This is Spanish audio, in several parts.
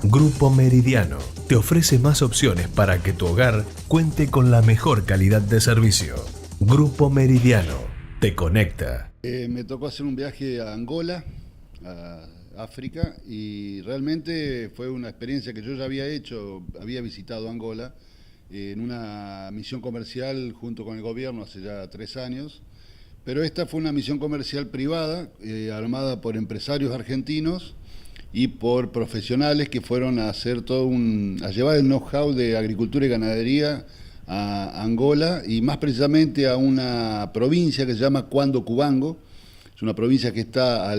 Grupo Meridiano te ofrece más opciones para que tu hogar cuente con la mejor calidad de servicio. Grupo Meridiano te conecta. Me tocó hacer un viaje a Angola, a África, y realmente fue una experiencia que yo ya había hecho, había visitado Angola en una misión comercial junto con el gobierno hace ya 3 años, pero esta fue una misión comercial privada, armada por empresarios argentinos y por profesionales que fueron a hacer a llevar el know-how de agricultura y ganadería a Angola, y más precisamente a una provincia que se llama Cuando Cubango. Es una provincia que está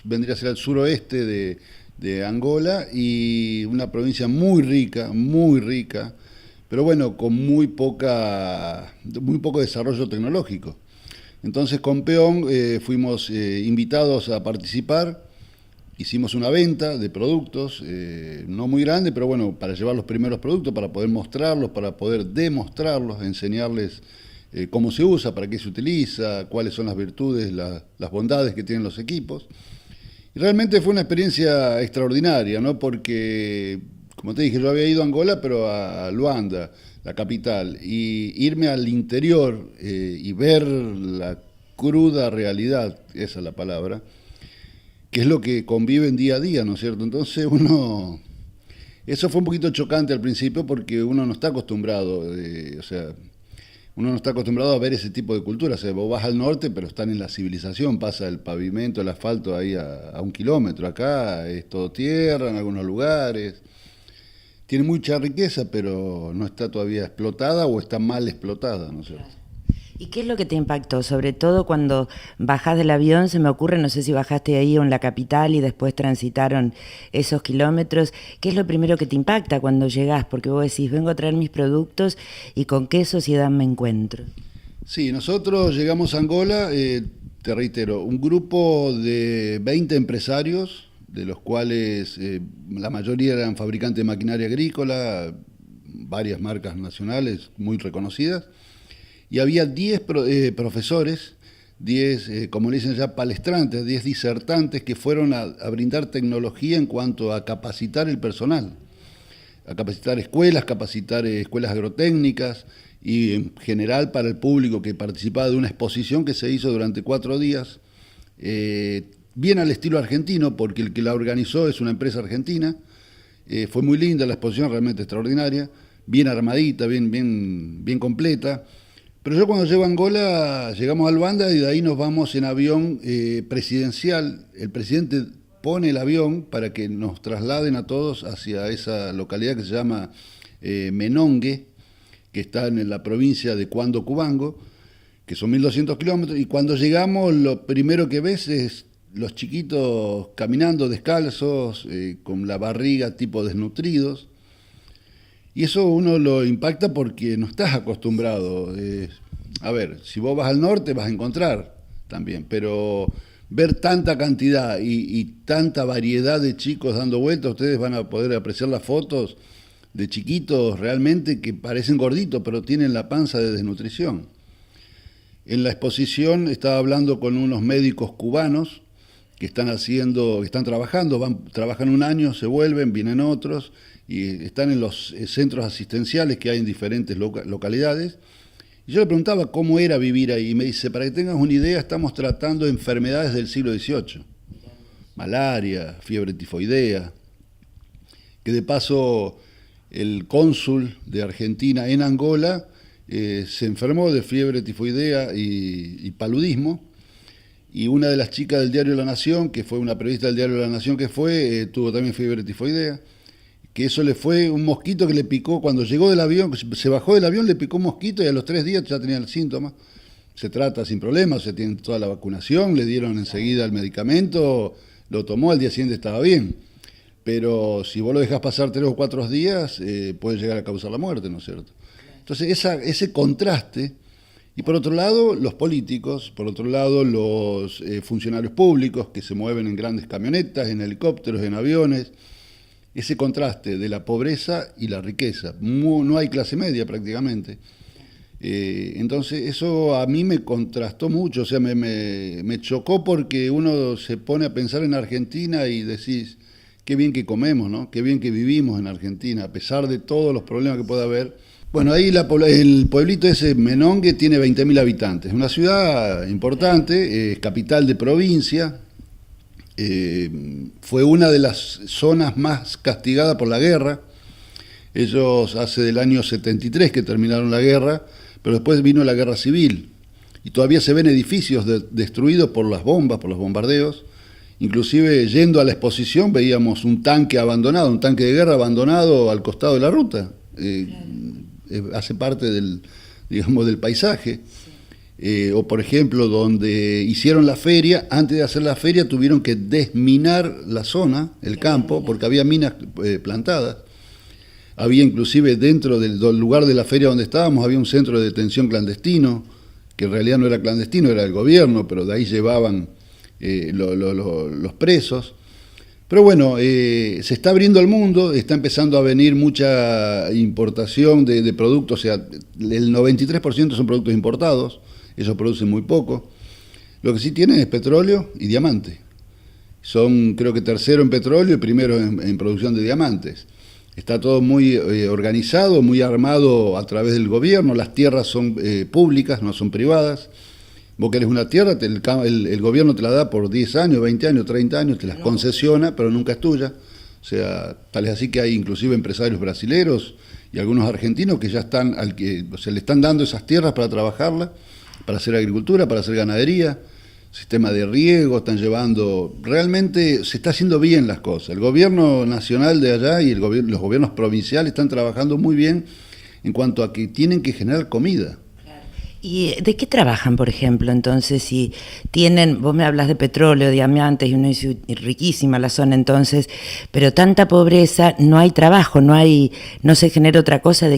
vendría a ser al suroeste de Angola, y una provincia muy rica, pero bueno, con muy poco desarrollo tecnológico. Entonces con Peón fuimos invitados a participar. Hicimos una venta de productos, no muy grande, pero bueno, para llevar los primeros productos, para poder mostrarlos, para poder demostrarlos, enseñarles cómo se usa, para qué se utiliza, cuáles son las virtudes, las bondades que tienen los equipos. Y realmente fue una experiencia extraordinaria, ¿no? Porque, como te dije, yo había ido a Angola, pero a Luanda, la capital, y irme al interior y ver la cruda realidad, esa es la palabra, que es lo que conviven día a día, ¿no es cierto? Entonces eso fue un poquito chocante al principio porque uno no está acostumbrado, uno no está acostumbrado a ver ese tipo de cultura. O sea, vos vas al norte, pero están en la civilización, pasa el pavimento, el asfalto ahí a 1 kilómetro. Acá es todo tierra en algunos lugares. Tiene mucha riqueza, pero no está todavía explotada o está mal explotada, ¿no es cierto? ¿Y qué es lo que te impactó? Sobre todo cuando bajás del avión, se me ocurre, no sé si bajaste ahí o en la capital y después transitaron esos kilómetros. ¿Qué es lo primero que te impacta cuando llegás? Porque vos decís, vengo a traer mis productos y con qué sociedad me encuentro. Sí, nosotros llegamos a Angola, te reitero, un grupo de 20 empresarios, de los cuales la mayoría eran fabricantes de maquinaria agrícola, varias marcas nacionales muy reconocidas. Y había 10 profesores, 10, como le dicen ya, palestrantes, 10 disertantes que fueron a brindar tecnología en cuanto a capacitar el personal, a capacitar escuelas agrotécnicas y en general para el público que participaba de una exposición que se hizo durante 4 días, bien al estilo argentino, porque el que la organizó es una empresa argentina. Fue muy linda la exposición, realmente extraordinaria, bien armadita, bien completa. Pero yo cuando llego a Angola, llegamos a Luanda y de ahí nos vamos en avión presidencial. El presidente pone el avión para que nos trasladen a todos hacia esa localidad que se llama Menongue, que está en la provincia de Cuando Cubango, que son 1.200 kilómetros. Y cuando llegamos, lo primero que ves es los chiquitos caminando descalzos, con la barriga tipo desnutridos. Y eso uno lo impacta porque no estás acostumbrado. A ver, si vos vas al norte vas a encontrar también, pero ver tanta cantidad y tanta variedad de chicos dando vueltas, ustedes van a poder apreciar las fotos de chiquitos realmente que parecen gorditos, pero tienen la panza de desnutrición. En la exposición estaba hablando con unos médicos cubanos que están trabajando, trabajan un año, se vuelven, vienen otros, y están en los centros asistenciales que hay en diferentes localidades. Y yo le preguntaba cómo era vivir ahí, y me dice, para que tengas una idea, estamos tratando enfermedades del siglo XVIII, malaria, fiebre tifoidea, que de paso el cónsul de Argentina en Angola se enfermó de fiebre tifoidea y paludismo, y una de las chicas del diario La Nación, que fue una periodista del diario La Nación tuvo también fiebre tifoidea, que eso le fue un mosquito que le picó cuando llegó del avión, se bajó del avión, le picó un mosquito y a los 3 días ya tenía el síntoma. Se trata sin problemas, se tiene toda la vacunación, le dieron enseguida el medicamento, lo tomó, al día siguiente estaba bien. Pero si vos lo dejás pasar 3 o 4 días, puede llegar a causar la muerte, ¿no es cierto? Entonces ese contraste, y por otro lado los políticos, por otro lado los funcionarios públicos que se mueven en grandes camionetas, en helicópteros, en aviones, ese contraste de la pobreza y la riqueza. No hay clase media prácticamente. Entonces eso a mí me contrastó mucho, o sea, me chocó porque uno se pone a pensar en Argentina y decís, qué bien que comemos, ¿no? Qué bien que vivimos en Argentina, a pesar de todos los problemas que pueda haber. Bueno, ahí el pueblito ese, Menongue, tiene 20.000 habitantes. Una ciudad importante, capital de provincia. Fue una de las zonas más castigadas por la guerra. Ellos hace del año 73 que terminaron la guerra, pero después vino la guerra civil. Y todavía se ven edificios destruidos por las bombas, por los bombardeos. Inclusive yendo a la exposición veíamos un tanque abandonado, un tanque de guerra abandonado al costado de la ruta. Hace parte del paisaje. O por ejemplo, donde hicieron la feria, antes de hacer la feria tuvieron que desminar la zona, el campo, porque había minas plantadas. Había inclusive dentro del lugar de la feria donde estábamos, había un centro de detención clandestino, que en realidad no era clandestino, era del gobierno, pero de ahí llevaban los presos. Pero bueno, se está abriendo el mundo, está empezando a venir mucha importación de productos, o sea, el 93% son productos importados, ellos producen muy poco. Lo que sí tienen es petróleo y diamante. Son, creo que tercero en petróleo y primero en producción de diamantes. Está todo muy organizado, muy armado a través del gobierno, las tierras son públicas, no son privadas. Vos querés una tierra, el gobierno te la da por 10 años, 20 años, 30 años, te las concesiona, pero nunca es tuya. O sea, tal es así que hay inclusive empresarios brasileros y algunos argentinos que ya están, le están dando esas tierras para trabajarlas, para hacer agricultura, para hacer ganadería, sistema de riego, están llevando, realmente se está haciendo bien las cosas. El gobierno nacional de allá y los gobiernos provinciales están trabajando muy bien en cuanto a que tienen que generar comida. ¿Y de qué trabajan, por ejemplo? Entonces, si tienen, vos me hablas de petróleo, diamantes, y uno dice, riquísima la zona entonces, pero tanta pobreza, no hay trabajo, no se genera otra cosa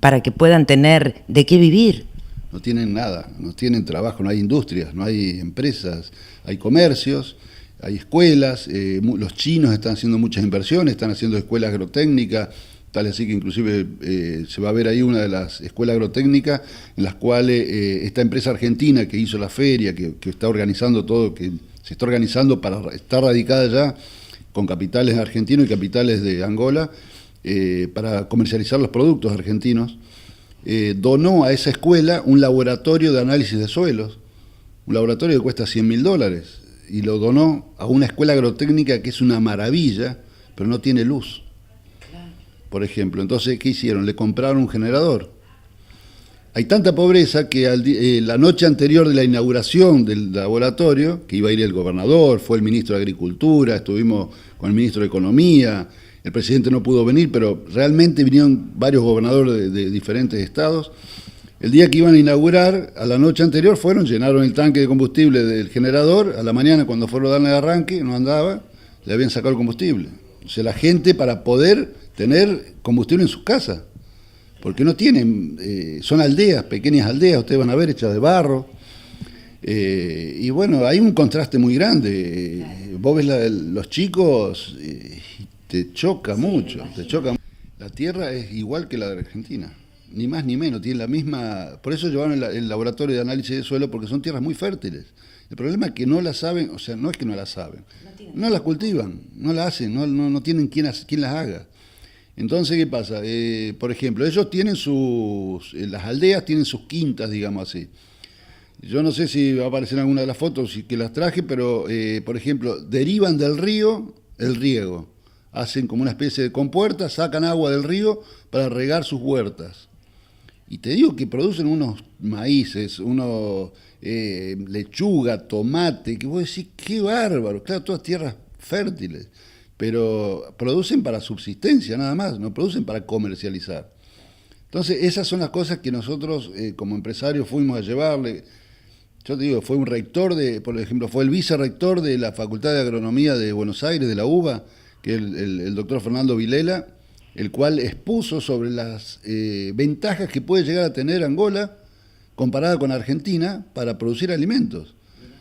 para que puedan tener de qué vivir. No tienen nada, no tienen trabajo, no hay industrias, no hay empresas, hay comercios, hay escuelas, los chinos están haciendo muchas inversiones, están haciendo escuelas agrotécnicas, tal así que inclusive se va a ver ahí una de las escuelas agrotécnicas en las cuales esta empresa argentina que hizo la feria, que está organizando todo, que se está organizando para estar radicada ya con capitales argentinos y capitales de Angola, para comercializar los productos argentinos, donó a esa escuela un laboratorio de análisis de suelos, un laboratorio que cuesta $100.000, y lo donó a una escuela agrotécnica que es una maravilla, pero no tiene luz. Por ejemplo, entonces, ¿qué hicieron? Le compraron un generador. Hay tanta pobreza que la noche anterior de la inauguración del laboratorio, que iba a ir el gobernador, fue el ministro de Agricultura, estuvimos con el ministro de Economía, el presidente no pudo venir, pero realmente vinieron varios gobernadores de diferentes estados. El día que iban a inaugurar, a la noche anterior llenaron el tanque de combustible del generador, a la mañana cuando fueron a darle el arranque, no andaba, le habían sacado el combustible. O sea, la gente para poder tener combustible en sus casas, porque no tienen, son aldeas, pequeñas aldeas, ustedes van a ver, hechas de barro, y bueno, hay un contraste muy grande. Vos ves los chicos, te choca mucho, te choca. La tierra es igual que la de Argentina, ni más ni menos, tiene la misma, por eso llevaron el laboratorio de análisis de suelo, porque son tierras muy fértiles. El problema es que no las saben, o sea, no es que no las saben, no las cultivan, no las hacen, no tienen quien las haga. Entonces, ¿qué pasa? Por ejemplo, ellos tienen las aldeas tienen sus quintas, digamos así. Yo no sé si va a aparecer en alguna de las fotos que las traje, pero, por ejemplo, derivan del río el riego. Hacen como una especie de compuerta, sacan agua del río para regar sus huertas. Y te digo que producen unos maíces, lechuga, tomate, que vos decís, qué bárbaro. Claro, todas tierras fértiles, pero producen para subsistencia nada más, no producen para comercializar. Entonces, esas son las cosas que nosotros como empresarios fuimos a llevarle. Yo te digo, fue un rector, por ejemplo, fue el vicerrector de la Facultad de Agronomía de Buenos Aires, de la UBA, que es el doctor Fernando Vilela, el cual expuso sobre las ventajas que puede llegar a tener Angola comparada con Argentina para producir alimentos.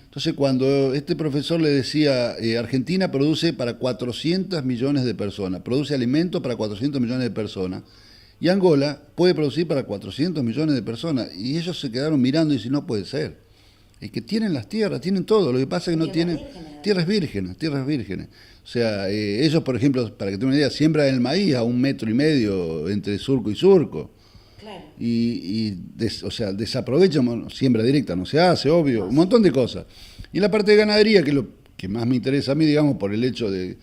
Entonces, cuando este profesor le decía, Argentina produce para 400 millones de personas, produce alimentos para 400 millones de personas, y Angola puede producir para 400 millones de personas, y ellos se quedaron mirando y dicen, no puede ser, Es que tienen las tierras, tienen todo, lo que pasa es que no tienen tierras vírgenes. O sea, ellos, por ejemplo, para que tengan una idea, siembran el maíz a 1,5 metros entre surco y surco. Claro. O sea, desaprovechan, bueno, siembra directa no se hace, obvio, un montón de cosas. Y en la parte de ganadería, que es lo que más me interesa a mí, digamos, por el hecho de...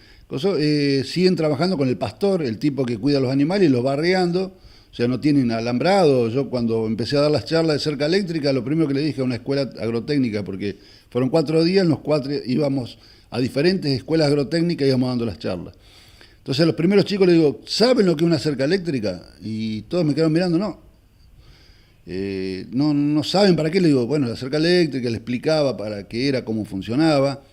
siguen trabajando con el pastor, el tipo que cuida los animales y los va arreando. O sea, no tienen alambrado. Yo cuando empecé a dar las charlas de cerca eléctrica, lo primero que le dije a una escuela agrotécnica, porque fueron 4 días, en los 4 íbamos a diferentes escuelas agrotécnicas y íbamos dando las charlas. Entonces a los primeros chicos les digo, ¿saben lo que es una cerca eléctrica? Y todos me quedaron mirando, no. No saben para qué. Le digo, bueno, la cerca eléctrica, le explicaba para qué era, cómo funcionaba.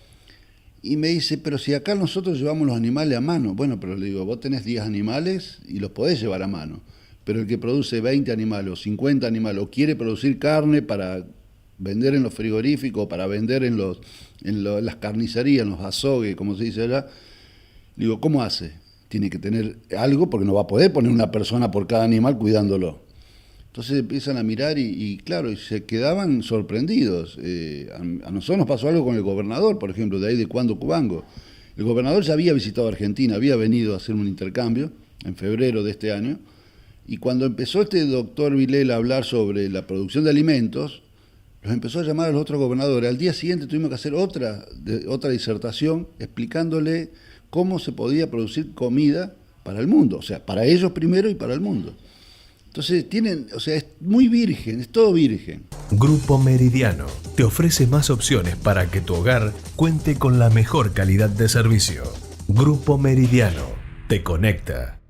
Y me dice, pero si acá nosotros llevamos los animales a mano. Bueno, pero le digo, vos tenés 10 animales y los podés llevar a mano. Pero el que produce 20 animales o 50 animales o quiere producir carne para vender en los frigoríficos, para vender en las carnicerías, en los azogues, como se dice allá, digo, ¿cómo hace? Tiene que tener algo porque no va a poder poner una persona por cada animal cuidándolo. Entonces empiezan a mirar y claro, y se quedaban sorprendidos. A nosotros nos pasó algo con el gobernador, por ejemplo, de ahí de Cuando Cubango. El gobernador ya había visitado Argentina, había venido a hacer un intercambio en febrero de este año. Y cuando empezó este doctor Vilela a hablar sobre la producción de alimentos, los empezó a llamar a los otros gobernadores. Al día siguiente tuvimos que hacer otra disertación explicándole cómo se podía producir comida para el mundo. O sea, para ellos primero y para el mundo. Entonces es muy virgen, es todo virgen. Grupo Meridiano te ofrece más opciones para que tu hogar cuente con la mejor calidad de servicio. Grupo Meridiano te conecta.